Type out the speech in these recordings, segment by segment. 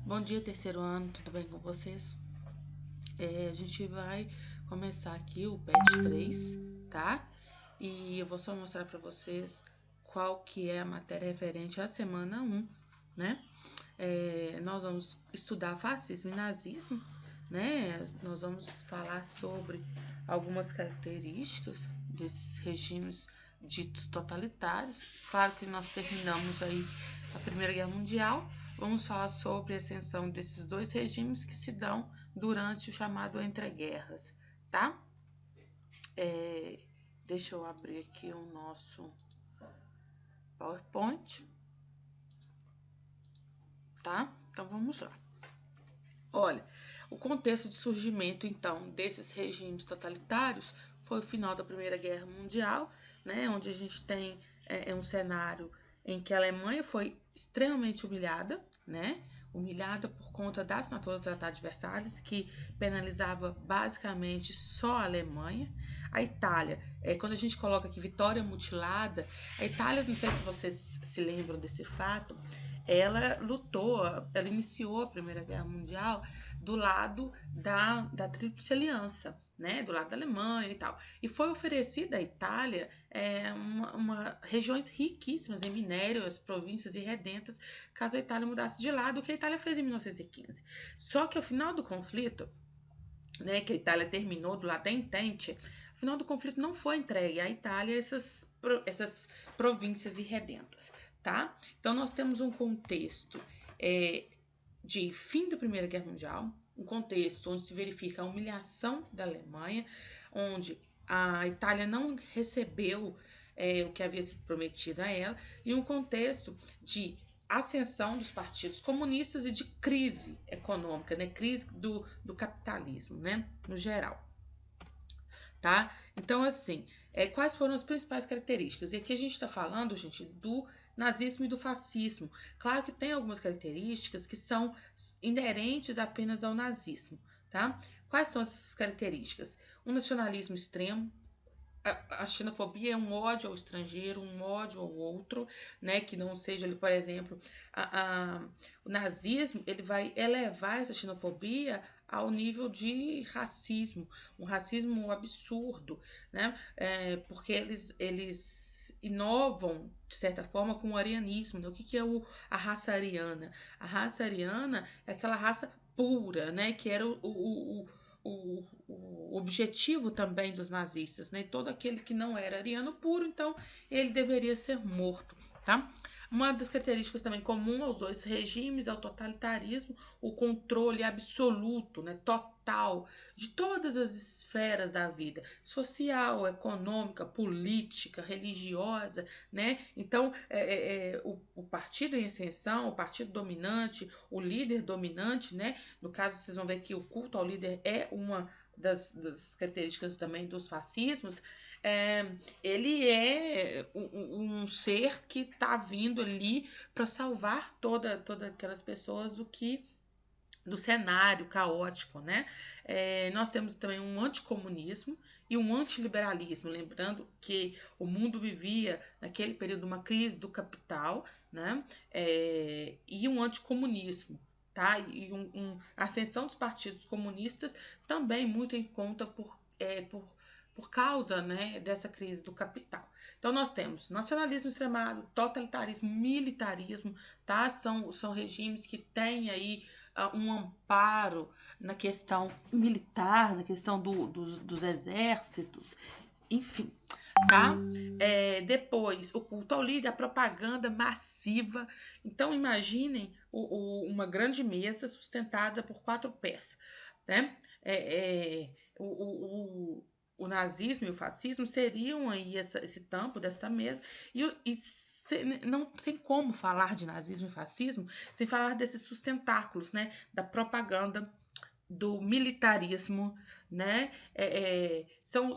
Bom dia, terceiro ano, tudo bem com vocês? A gente vai começar aqui o PET 3, tá? E eu vou só mostrar para vocês qual que é a matéria referente à semana 1, né? Nós vamos estudar fascismo e nazismo, né? Nós vamos falar sobre algumas características desses regimes ditos totalitários. Claro que nós terminamos aí a Primeira Guerra Mundial. Vamos falar sobre a ascensão desses dois regimes que se dão durante o chamado entreguerras, tá? Deixa eu abrir aqui o nosso PowerPoint, tá? Então vamos lá. Olha, o contexto de surgimento, então, desses regimes totalitários foi o final da Primeira Guerra Mundial, né, onde a gente tem um cenário em que a Alemanha foi extremamente humilhada, né, humilhada por conta da assinatura do Tratado de Versalhes, que penalizava basicamente só a Alemanha. A Itália, quando a gente coloca aqui vitória mutilada, a Itália, não sei se vocês se lembram desse fato, ela lutou, ela iniciou a Primeira Guerra Mundial do lado da Tríplice Aliança, né, do lado da Alemanha e tal. E foi oferecida à Itália regiões riquíssimas em minérios, províncias irredentas, caso a Itália mudasse de lado, o que a Itália fez em 1915. Só que ao final do conflito, né, que a Itália terminou do lado da Entente, ao final do conflito não foi entregue à Itália essas províncias irredentas, tá? Então nós temos um contexto de fim da Primeira Guerra Mundial, um contexto onde se verifica a humilhação da Alemanha, onde a Itália não recebeu o que havia sido prometido a ela, e um contexto de ascensão dos partidos comunistas e de crise econômica, né? Crise do capitalismo, né? No geral, tá? Então, assim, quais foram as principais características? E aqui a gente está falando, gente, do nazismo e do fascismo. Claro que tem algumas características que são inerentes apenas ao nazismo, tá? Quais são essas características? Um nacionalismo extremo, a xenofobia é um ódio ao estrangeiro, um ódio ao outro, né? Que não seja, por exemplo, o nazismo, ele vai elevar essa xenofobia ao nível de racismo, um racismo absurdo, né? Porque eles inovam, de certa forma, com o arianismo, né? O que é a raça ariana? A raça ariana é aquela raça pura, né? Que era o objetivo também dos nazistas, né? Todo aquele que não era ariano puro, então ele deveria ser morto, tá? Uma das características também comum aos dois regimes é o totalitarismo, o controle absoluto, né, total, de todas as esferas da vida, social, econômica, política, religiosa, né? Então, o partido em ascensão, o partido dominante, o líder dominante, né? No caso, vocês vão ver que o culto ao líder é uma das características também dos fascismos. Ele é um ser que está vindo ali para salvar todas aquelas pessoas do cenário caótico, né? Nós temos também um anticomunismo e um antiliberalismo, lembrando que o mundo vivia naquele período uma crise do capital, né? E um anticomunismo, tá? E a ascensão dos partidos comunistas também muito em conta por causa, né, dessa crise do capital. Então nós temos nacionalismo extremado, totalitarismo, militarismo, tá? São regimes que têm aí um amparo na questão militar, na questão dos exércitos, enfim, tá? Depois, o culto ao líder, a propaganda massiva. Então, imaginem uma grande mesa sustentada por 4 pés, né? O nazismo e o fascismo seriam aí esse tampo dessa mesa, não tem como falar de nazismo e fascismo sem falar desses sustentáculos, né? Da propaganda, do militarismo, né? São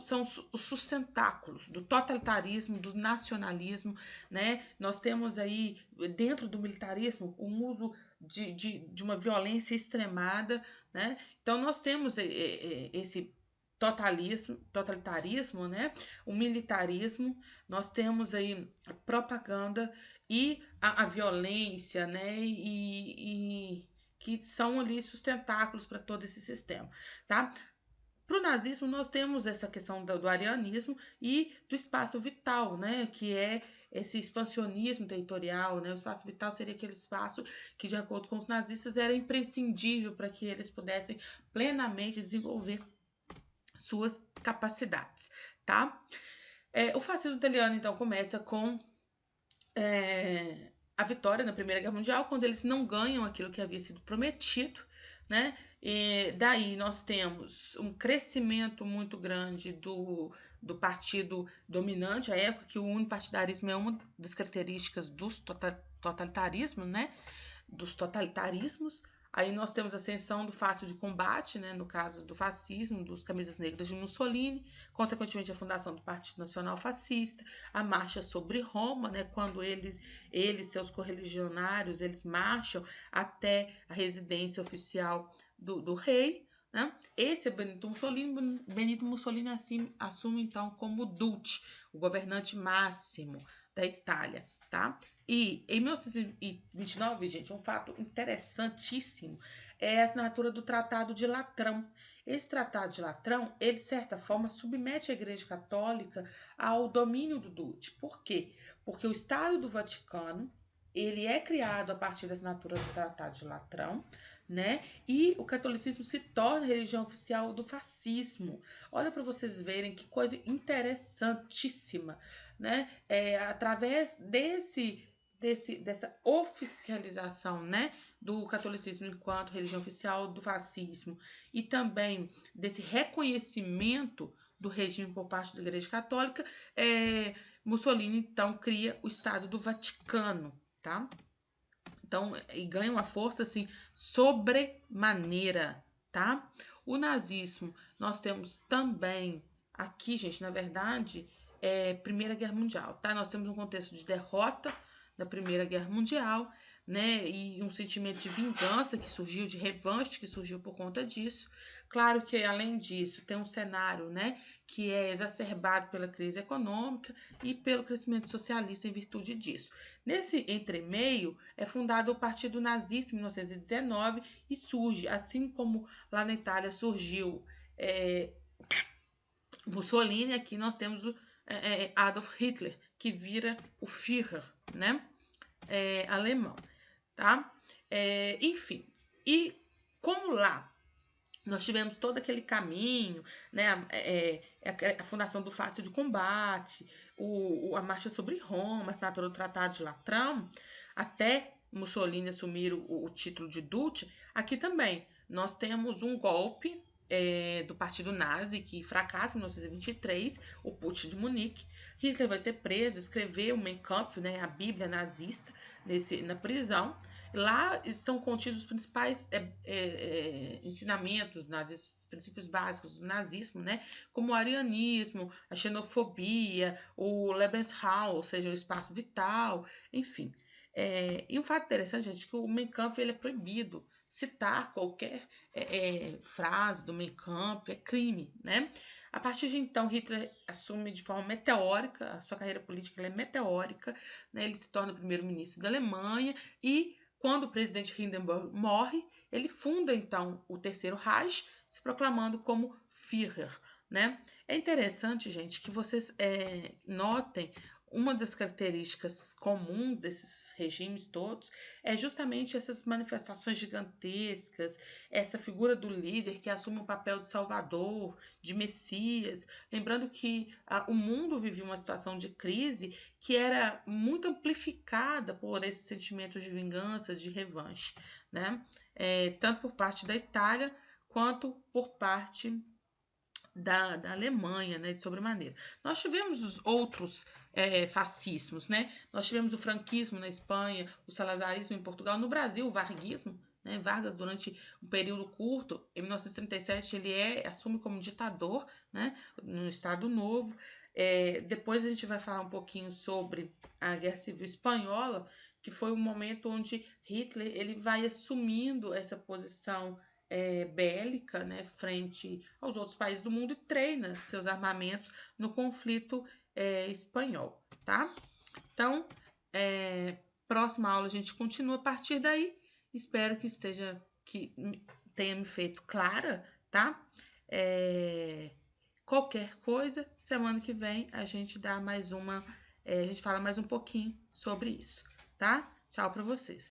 os sustentáculos do totalitarismo, do nacionalismo, né? Nós temos aí, dentro do militarismo, um uso de uma violência extremada, né? Então, nós temos esse totalitarismo, né? O militarismo, nós temos aí a propaganda e a violência, né? que são ali sustentáculos para todo esse sistema, tá? Para o nazismo, nós temos essa questão do arianismo e do espaço vital, né? Que é esse expansionismo territorial, né? O espaço vital seria aquele espaço que, de acordo com os nazistas, era imprescindível para que eles pudessem plenamente desenvolver suas capacidades, tá? O fascismo italiano, então, começa com a vitória na Primeira Guerra Mundial, quando eles não ganham aquilo que havia sido prometido, né? E daí nós temos um crescimento muito grande do partido dominante, à época que o unipartidarismo é uma das características dos totalitarismos, né? Dos totalitarismos. Aí nós temos a ascensão do fácil de combate, né, no caso do fascismo, dos camisas negras de Mussolini, consequentemente a fundação do Partido Nacional Fascista, a marcha sobre Roma, né, quando eles seus correligionários, eles marcham até a residência oficial do rei, né? Esse é Benito Mussolini. Benito Mussolini assume então como Duce, o governante máximo da Itália, tá? E em 1929, gente, um fato interessantíssimo é a assinatura do Tratado de Latrão. Esse Tratado de Latrão, ele, de certa forma, submete a Igreja Católica ao domínio do Duce. Por quê? Porque o Estado do Vaticano, ele é criado a partir da assinatura do Tratado de Latrão, né? E o catolicismo se torna a religião oficial do fascismo. Olha para vocês verem que coisa interessantíssima, né? Através dessa oficialização, né, do catolicismo enquanto religião oficial do fascismo e também desse reconhecimento do regime por parte da Igreja Católica, Mussolini então cria o Estado do Vaticano, tá? Então, e ganha uma força assim sobremaneira, tá? O nazismo, nós temos também aqui, gente, na verdade, Primeira Guerra Mundial, tá? Nós temos um contexto de derrota da Primeira Guerra Mundial, né? E um sentimento de vingança que surgiu, de revanche que surgiu por conta disso. Claro que, além disso, tem um cenário, né, que é exacerbado pela crise econômica e pelo crescimento socialista em virtude disso. Nesse entremeio, é fundado o Partido Nazista em 1919 e surge, assim como lá na Itália surgiu Mussolini, aqui nós temos o Adolf Hitler, que vira o Führer, né? Alemão, tá? Enfim, e como lá nós tivemos todo aquele caminho, né? A fundação do Fácil de Combate, a marcha sobre Roma, a assinatura do Tratado de Latrão, até Mussolini assumir o título de Duce. Aqui também nós temos um golpe do Partido Nazi que fracassa em 1923, o Putsch de Munique. Hitler vai ser preso, escreveu o Mein Kampf, né, a Bíblia nazista, na prisão. Lá estão contidos os principais ensinamentos nazistas, os princípios básicos do nazismo, né? Como o arianismo, a xenofobia, o Lebensraum, ou seja, o espaço vital, enfim. E um fato interessante, gente, que o Mein Kampf ele é proibido. Citar qualquer frase do Mein Kampf é crime, né? A partir de então, Hitler assume de forma meteórica, a sua carreira política é meteórica, né? Ele se torna primeiro-ministro da Alemanha e quando o presidente Hindenburg morre, ele funda então o Terceiro Reich, se proclamando como Führer, né? É interessante, gente, que vocês notem uma das características comuns desses regimes todos é justamente essas manifestações gigantescas, essa figura do líder que assume o papel de salvador, de messias. Lembrando que o mundo vivia uma situação de crise que era muito amplificada por esses sentimentos de vingança, de revanche, né? Tanto por parte da Itália quanto por parte da Alemanha, né, de sobremaneira. Nós tivemos os outros fascismos, né? Nós tivemos o franquismo na Espanha, o salazarismo em Portugal, no Brasil, o varguismo, né? Vargas, durante um período curto, em 1937, ele assume como ditador, né, no Estado Novo. Depois a gente vai falar um pouquinho sobre a Guerra Civil Espanhola, que foi um momento onde Hitler ele vai assumindo essa posição bélica, né, frente aos outros países do mundo e treina seus armamentos no conflito espanhol, tá? Então, próxima aula a gente continua a partir daí. Espero que esteja que tenha me feito clara, tá? Qualquer coisa, semana que vem a gente dá mais uma, a gente fala mais um pouquinho sobre isso, tá? Tchau pra vocês.